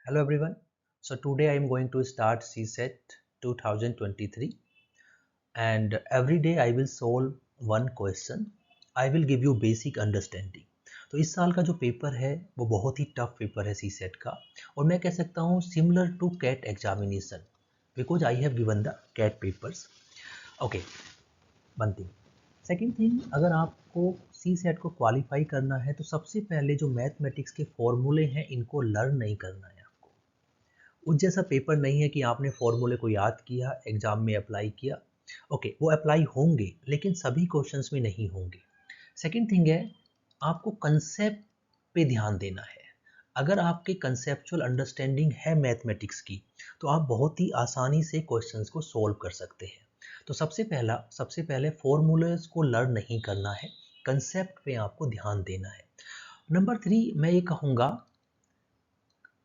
Hello everyone. So today I am going to start CSET 2023 and every day I will solve one question. I will give you basic understanding. तो इस साल का जो paper है वो बहुत ही टफ पेपर है सीसेट का और मैं कह सकता हूँ similar to CAT examination because I have given the CAT papers. Okay, one thing. Second thing, अगर आपको सी सेट को क्वालिफाई करना है तो सबसे पहले जो मैथमेटिक्स के फॉर्मूले हैं इनको लर्न नहीं करना है. उस जैसा पेपर नहीं है कि आपने फॉर्मूले को याद किया, एग्जाम में अप्लाई किया. ओके, वो अप्लाई होंगे लेकिन सभी क्वेश्चंस में नहीं होंगे. सेकंड थिंग है, आपको कंसेप्ट पे ध्यान देना है. अगर आपके कंसेप्चुअल अंडरस्टैंडिंग है मैथमेटिक्स की तो आप बहुत ही आसानी से क्वेश्चंस को सॉल्व कर सकते हैं. तो सबसे पहले फॉर्मूलेस को लर्न नहीं करना है, कंसेप्ट पे आपको ध्यान देना है. नंबर 3, मैं ये कहूँगा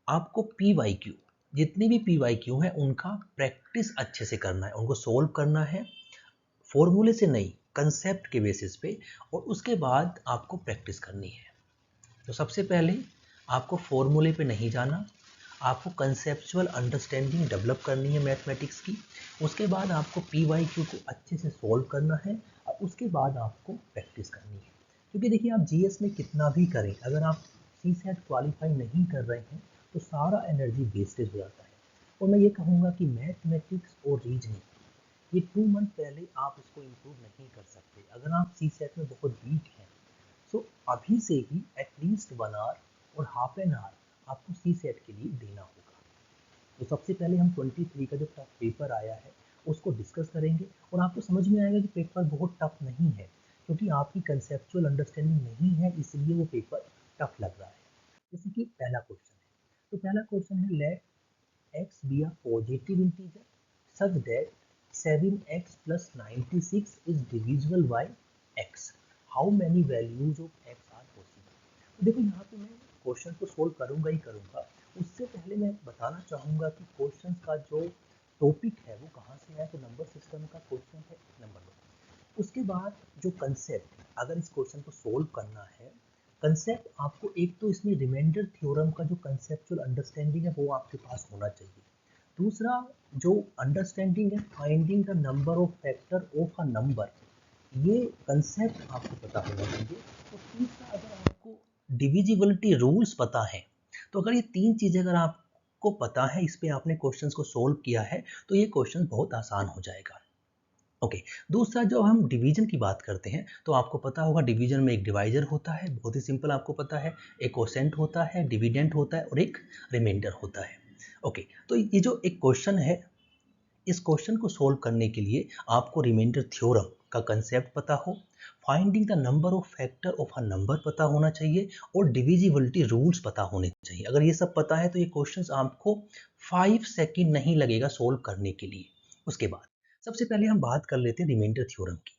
आपको PYQ, जितनी भी PYQ है उनका प्रैक्टिस अच्छे से करना है, उनको सोल्व करना है फॉर्मूले से नहीं, कंसेप्ट के बेसिस पे, और उसके बाद आपको प्रैक्टिस करनी है. तो सबसे पहले आपको फॉर्मूले पे नहीं जाना, आपको कंसेप्चुअल अंडरस्टैंडिंग डेवलप करनी है मैथमेटिक्स की. उसके बाद आपको PYQ को अच्छे से सोल्व करना है और उसके बाद आपको प्रैक्टिस करनी है. क्योंकि देखिए, आप GS में कितना भी करें, अगर आप CSET क्वालिफाई नहीं कर रहे हैं तो सारा एनर्जी वेस्टेज हो जाता है. और मैं ये कहूँगा कि मैथमेटिक्स और रीजनिंग, ये 2 मंथ पहले आप इसको इम्प्रूव नहीं कर सकते. अगर आप CSET में बहुत वीक हैं तो अभी से ही एटलीस्ट 1 आवर और हाफ एन आवर आपको CSET के लिए देना होगा. तो सबसे पहले हम 23 का जो टफ पेपर आया है उसको डिस्कस करेंगे और आपको समझ में आएगा कि पेपर बहुत टफ नहीं है, क्योंकि आपकी कंसेप्चुअल अंडरस्टैंडिंग नहीं है इसलिए वो पेपर टफ लग रहा है. जैसे कि पहला क्वेश्चन है, तो पहला क्वेश्चन है, late x be a positive integer such that 7x plus 96 is divisible by x. How many values of x are possible? तो देखो, यहाँ पे मैं क्वेश्चन को सोल्व करूँगा ही करूँगा. उससे पहले मैं बताना चाहूँगा कि क्वेश्चन का जो टॉपिक है वो कहाँ से है. तो नंबर सिस्टम का क्वेश्चन है, नंबर 1. उसके बाद जो कंसेप्ट, अगर इस क्वेश्चन को सोल्व करना है, कंसेप्ट आपको एक तो इसमें रिमाइंडर थ्योरम का जो कंसेप्चुअल अंडरस्टैंडिंग है वो आपके पास होना चाहिए. दूसरा, जो अंडरस्टैंडिंग है finding the number of factor of a number, ये कंसेप्ट आपको पता होना चाहिए. और तीसरा, अगर आपको डिविजिबिलिटी रूल्स पता है, तो अगर ये 3 चीज़ें अगर आपको पता है, इस पे आपने क्वेश्चंस को सोल्व किया है, तो ये क्वेश्चन बहुत आसान हो जाएगा. ओके. दूसरा, जो हम डिवीजन की बात करते हैं तो आपको पता होगा डिवीजन में एक डिवाइजर होता है, बहुत ही सिंपल आपको पता है, एक कोसेंट होता है, डिविडेंट होता है और एक रिमाइंडर होता है. ओके. तो ये जो एक क्वेश्चन है, इस क्वेश्चन को सोल्व करने के लिए आपको रिमाइंडर थ्योरम का कंसेप्ट पता हो, finding the number of factor of a number पता होना चाहिए और डिविजिबिलिटी रूल्स पता होने चाहिए. अगर ये सब पता है तो ये क्वेश्चंस आपको 5 सेकंड नहीं लगेगा सोल्व करने के लिए. उसके बाद सबसे पहले हम बात कर लेते हैं रिमाइंडर थ्योरम की.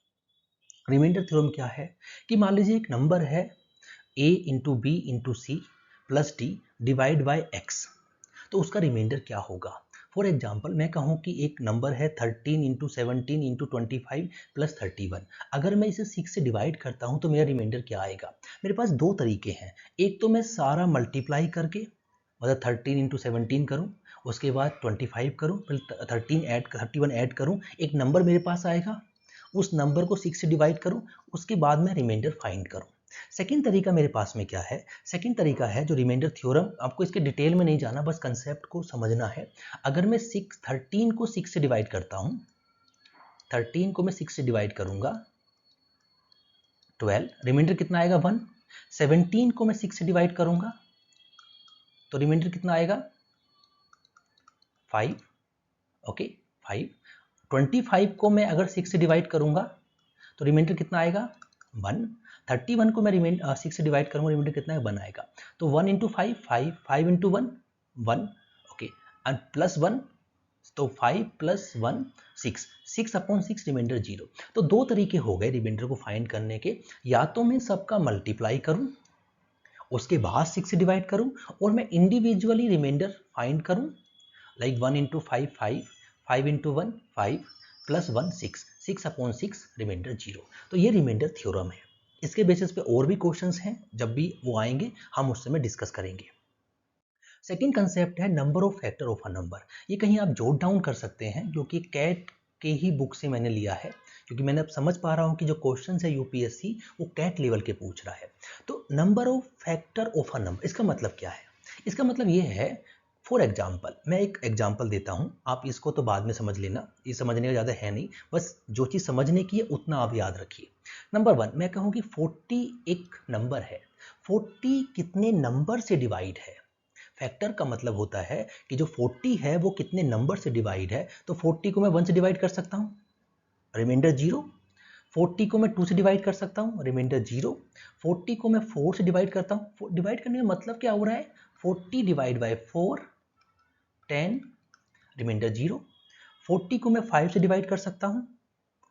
रिमाइंडर थ्योरम क्या है कि मान लीजिए एक नंबर है a into B into C plus D divide by X, तो उसका रिमाइंडर क्या होगा. फॉर एग्जाम्पल, मैं कहूँ कि एक नंबर है 13 इंटू 17 इंटू 25 प्लस 31. अगर मैं इसे 6 से डिवाइड करता हूँ तो मेरा रिमाइंडर क्या आएगा. मेरे पास दो तरीके हैं. एक तो मैं सारा मल्टीप्लाई करके, मतलब 13 इंटू 17 करूँ, उसके बाद 25 करूँ, फिर 31 ऐड करूँ, एक नंबर मेरे पास आएगा, उस नंबर को 6 से डिवाइड करूँ, उसके बाद मैं रिमाइंडर फाइंड करूँ. सेकंड तरीका मेरे पास में क्या है, सेकंड तरीका है जो रिमाइंडर थ्योरम, आपको इसके डिटेल में नहीं जाना, बस कंसेप्ट को समझना है. अगर मैं 13 को 6 से डिवाइड करता हूँ, 13 को मैं 6 से डिवाइड करूँगा 12, रिमाइंडर कितना आएगा 1. 17 को मैं 6 से डिवाइड करूँगा तो रिमाइंडर कितना आएगा 5. ओके, 5. 25 को मैं अगर 6 से डिवाइड करूँगा तो रिमाइंडर कितना आएगा 1. 31 को मैं 6 से डिवाइड करूँगा, रिमाइंडर कितना है 1 आएगा. तो 1 into 5, 5 into 1, 1. Okay, and plus 1, तो 5 प्लस 1 6, 6 अपॉन 6 रिमाइंडर 0. तो दो तरीके हो गए रिमाइंडर को फाइंड करने के, या तो मैं सबका मल्टीप्लाई करूं उसके बाद 6 से डिवाइड करूं, और मैं इंडिविजुअली रिमाइंडर फाइंड करूं, like 1 into 5, 5, 5 into 1, 5 plus 1 6, 6 upon 6 remainder 0. तो ये रिमाइंडर थ्योरम है. इसके बेसिस पे और भी क्वेश्चंस हैं, जब भी वो आएंगे हम उससे में डिस्कस करेंगे. सेकेंड कंसेप्ट है number of factor of a number. ये कहीं आप जोट डाउन कर सकते हैं, जो कि कैट के ही बुक से मैंने लिया है, क्योंकि मैंने अब समझ पा रहा हूँ कि जो क्वेश्चन है यूपीएससी वो कैट लेवल के पूछ रहा है। तो number of factor of a number, इसका मतलब क्या है? इसका मतलब ये है, फॉर एग्जाम्पल, मैं एक एग्जाम्पल देता हूँ, आप इसको तो बाद में समझ लेना, ये समझने का ज़्यादा है नहीं, बस जो चीज़ समझने की है उतना आप याद रखिए। नंबर 1, मैं कहूँ कि 40 एक नंबर है, 40 कितने नंबर से डिवाइड है? फैक्टर का मतलब होता है कि जो 40 है वो कितने नंबर से डिवाइड है। तो 40 को मैं 1 से डिवाइड कर सकता हूँ, रिमाइंडर 0। 40 को मैं 2 से डिवाइड कर सकता हूँ, रिमाइंडर 0। 40 को मैं 4 से डिवाइड करता हूँ, डिवाइड करने का मतलब क्या हो रहा है? 40 डिवाइड बाई 4, 10, रिमाइंडर 0। 40 को मैं 5 से डिवाइड कर सकता हूँ,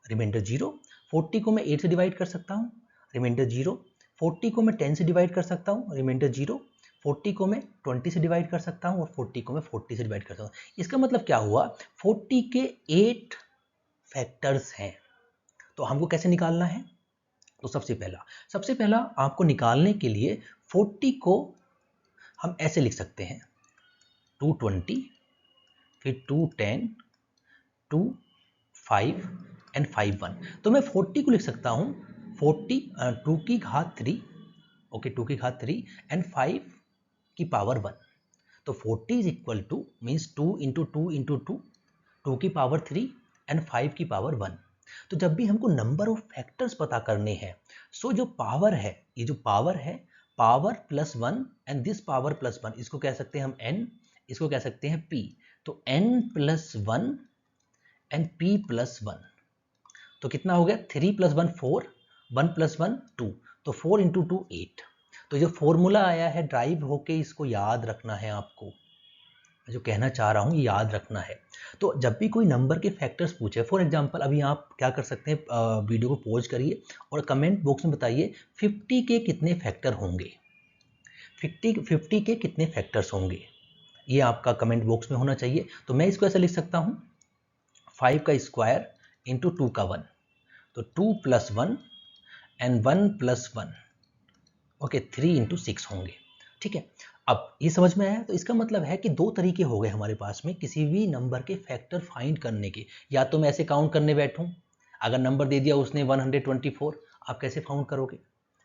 रिमाइंडर 0। 40 को मैं 8 से डिवाइड कर सकता हूँ, रिमाइंडर 0। 40 को मैं 10 से डिवाइड कर सकता हूँ, रिमाइंडर 0। 40 को मैं 20 से डिवाइड कर सकता हूँ और 40 को मैं 40 से डिवाइड कर सकता हूँ। इसका मतलब क्या हुआ? 40 के 8 फैक्टर्स हैं। तो हमको कैसे निकालना है? तो सबसे पहला आपको निकालने के लिए 40 को हम ऐसे लिख सकते हैं, 220, फिर 210, 2 5 एंड 5 1। तो मैं 40 को लिख सकता हूँ 40 2 की घात 3, ओके, 2 की घात 3 एंड 5 की पावर 1। तो 40 is equal two means 2 into 2 into 2, 2 की पावर 3 एंड 5 की पावर 1। तो जब भी हमको नंबर ऑफ फैक्टर्स पता करने हैं, सो जो पावर है, ये जो पावर है, power plus 1 and this power plus 1, इसको कह सकते हैं हम n, इसको कह सकते हैं p। तो n plus 1 and p plus 1, तो कितना हो गया? 3 प्लस 1 4, 1 प्लस 1 2, तो 4 इंटू 2 8। तो जो फॉर्मूला आया है ड्राइव होके, इसको याद रखना है आपको, जो कहना चाह रहा हूँ ये याद रखना है। तो जब भी कोई नंबर के फैक्टर्स पूछे, फॉर एग्जांपल अभी आप क्या कर सकते हैं, वीडियो को पॉज करिए और कमेंट बॉक्स में बताइए 50 के कितने फैक्टर होंगे, 50 के कितने फैक्टर्स होंगे, ये आपका कमेंट बॉक्स में होना चाहिए। तो मैं इसको ऐसा लिख सकता हूँ, 5 का स्क्वायर इंटू 2 का 1, तो 2 plus 1 and 1 plus 1, okay, 3 into 6 होंगे। ठीक है, अब ये समझ में आया? तो इसका मतलब है कि दो तरीके हो गए हमारे पास में किसी भी नंबर के फैक्टर फाइंड करने के। या तो मैं ऐसे काउंट करने बैठूं, अगर नंबर दे दिया उसने 124, आप कैसे फाउंड करोगे?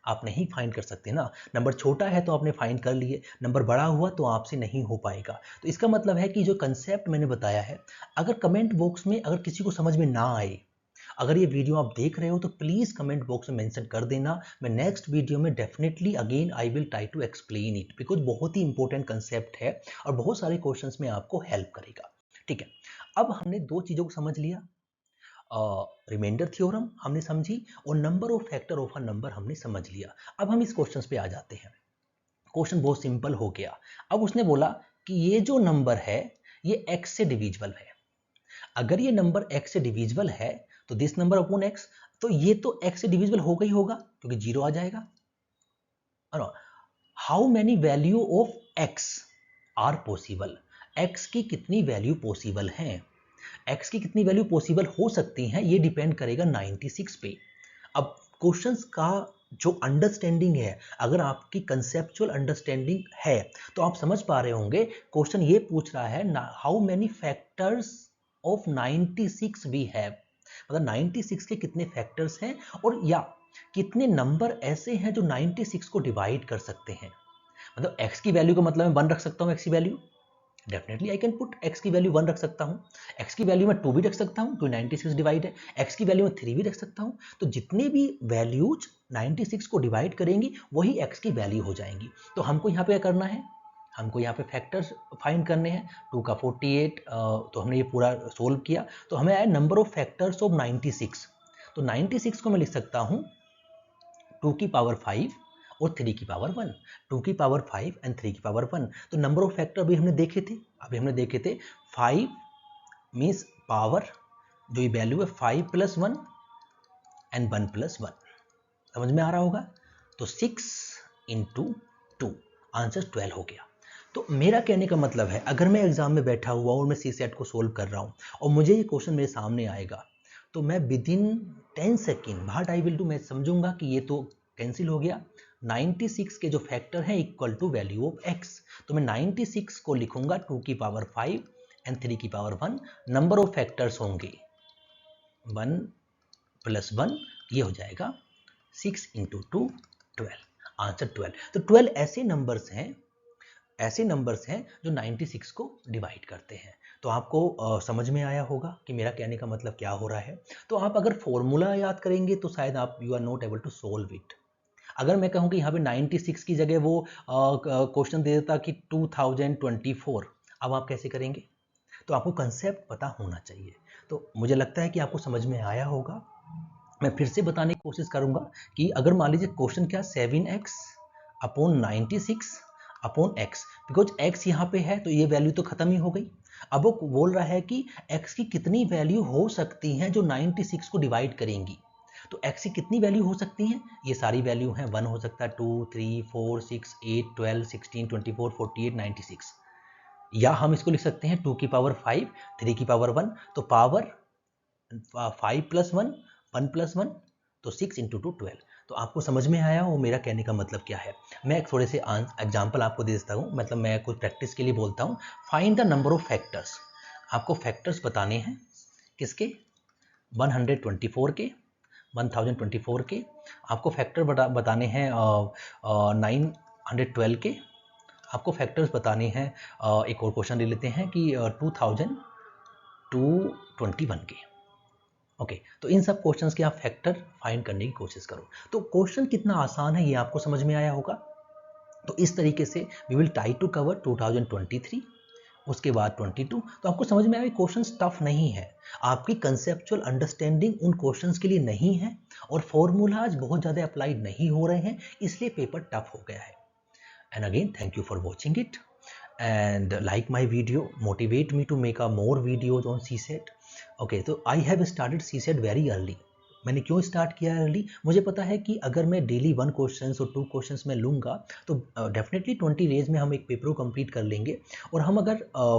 आप नहीं फाइंड कर सकते ना। नंबर छोटा है तो आपने फाइंड कर लिए, नंबर बड़ा हुआ तो आपसे नहीं हो पाएगा। तो इसका मतलब है कि जो कंसेप्ट मैंने बताया है, अगर कमेंट बॉक्स में अगर किसी को समझ में ना आए, अगर ये वीडियो आप देख रहे हो तो प्लीज़ कमेंट बॉक्स में मेंशन कर देना। मैं नेक्स्ट वीडियो में definitely again I will try to explain it, because बहुत ही इंपॉर्टेंट कंसेप्ट है और बहुत सारे क्वेश्चंस में आपको हेल्प करेगा। ठीक है, अब हमने दो चीज़ों को समझ लिया, रिमाइंडर थ्योरम हमने समझी और number of factor of a number हमने समझ लिया। अब हम इस क्वेश्चन पे आ जाते हैं। क्वेश्चन बहुत सिंपल हो गया। अब उसने बोला कि ये जो नंबर है ये x से डिविजिबल है। अगर ये नंबर x से डिविजिबल है तो दिस नंबर अपॉन x, तो ये तो x से डिविजिबल होगा ही होगा क्योंकि जीरो आ जाएगा। How many value of x are possible, x की कितनी वैल्यू पॉसिबल हैं, x की कितनी वैल्यू पॉसिबल हो सकती हैं, ये डिपेंड करेगा 96 पे। अब क्वेश्चंस का जो अंडरस्टैंडिंग है, अगर आपकी कंसेप्चुअल अंडरस्टैंडिंग है तो आप समझ पा रहे होंगे। क्वेश्चन ये पूछ रहा है how many factors of 96 we have, मतलब 96 के कितने फैक्टर्स हैं और या कितने नंबर ऐसे हैं जो 96 को डिवाइड कर सकते हैं। मतलब x की वैल्यू का मतलब मैं 1 रख सकता हूँ, x की value definitely I can put x की वैल्यू 1 रख सकता हूँ, x की वैल्यू मैं 2 भी रख सकता हूँ, तो 96 डिवाइड है, x की वैल्यू मैं 3 भी रख सकता हूँ। तो जितने भी वैल्यूज 96 को डिवाइड करेंगी वही x की वैल्यू हो जाएंगी। तो हमको यहाँ पे क्या करना है, हमको यहाँ पे फैक्टर्स फाइंड करने हैं। 2 का 48, तो हमने ये पूरा सोल्व किया, तो हमें आया नंबर ऑफ फैक्टर्स ऑफ 96। तो 96 को मैं लिख सकता हूँ 2 की पावर 5 और 3 की पावर 1, 2 की पावर 5 एंड 3 की पावर 1। तो नंबर ऑफ फैक्टर अभी हमने देखे थे 5 मीन्स पावर, जो ये वैल्यू है 5 प्लस 1 एंड 1 प्लस 1, समझ में आ रहा होगा। तो 6 इंटू 2, आंसर 12 हो गया। तो मेरा कहने का मतलब है, अगर मैं एग्जाम में बैठा हुआ और मैं सी सेट को सोल्व कर रहा हूँ और मुझे ये क्वेश्चन मेरे सामने आएगा, तो मैं with in 10 second what I will do, मैं समझूंगा कि ये तो कैंसिल हो गया, 96 के जो फैक्टर हैं equal to value of x। तो मैं 96 को लिखूंगा 2 की पावर 5 एंड 3 की पावर 1। नंबर ऑफ फैक्टर्स होंगे 1 + 1, ये हो जाएगा 6 × 2 12। आंसर 12। तो 12 ऐसे नंबर्स हैं जो 96 को डिवाइड करते हैं। तो आपको समझ में आया होगा कि मेरा कहने का मतलब क्या हो रहा है। तो आप अगर फॉर्मूला याद करेंगे तो शायद आप you are not able to solve it. अगर मैं कहूँ कि यहाँ पे 96 की जगह वो क्वेश्चन दे देता कि 2024, अब आप कैसे करेंगे? तो आपको कंसेप्ट पता होना चाहिए। तो मुझे लगता है कि आपको समझ में आया होगा। मैं फिर से बताने की कोशिश करूंगा कि अगर मान लीजिए क्वेश्चन क्या 7x upon 96 upon x, because x यहाँ पे है तो ये वैल्यू तो खत्म ही हो गई। अब वो बोल रहा है कि x की कितनी वैल्यू हो सकती हैं जो 96 को डिवाइड करेंगी। तो x की कितनी वैल्यू हो सकती हैं? ये सारी वैल्यू हैं। 1 हो सकता है, 2, 3, 4, 6, 8, 12, 16, 24, 48, 96। या हम इसको लिख सकते हैं 2 की पावर 5, 3 की पावर 1। तो पावर 5 + 1, 1 + 1, तो 6 × 2 12। तो आपको समझ में आया वो मेरा कहने का मतलब क्या है। मैं एक थोड़े से एग्जाम्पल आपको दे देता हूँ, मतलब मैं कुछ प्रैक्टिस के लिए बोलता हूँ। Find the number of factors. आपको फैक्टर्स बताने हैं किसके? 124 के, 1024 के। आपको फैक्टर बताने हैं 912 के। आपको फैक्टर्स बताने हैं एक और क्वेश्चन ले लेते हैं कि 2221 के। ओके, तो इन सब क्वेश्चंस के आप फैक्टर फाइंड करने की कोशिश करो। तो क्वेश्चन कितना आसान है ये आपको समझ में आया होगा। तो इस तरीके से we will try to cover 2023, उसके बाद 22। तो आपको समझ में आया क्वेश्चन टफ नहीं है, आपकी कंसेप्चुअल अंडरस्टैंडिंग उन क्वेश्चंस के लिए नहीं है और फॉर्मूलाज बहुत ज़्यादा अप्लाइड नहीं हो रहे हैं, इसलिए पेपर टफ हो गया है। And again thank you for watching it and like my video, motivate me to make a more videos on CSET. Okay, तो I have started CSET very early. मैंने क्यों स्टार्ट किया अर्ली? मुझे पता है कि अगर मैं डेली 1 क्वेश्चन और 2 क्वेश्चंस में लूँगा तो डेफिनेटली 20 डेज में हम एक पेपर को कंप्लीट कर लेंगे। और हम अगर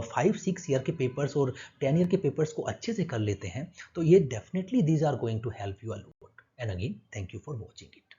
5-6 ईयर के पेपर्स और 10 ईयर के पेपर्स को अच्छे से कर लेते हैं तो ये definitely these are going to help you a lot. And again thank you for watching it.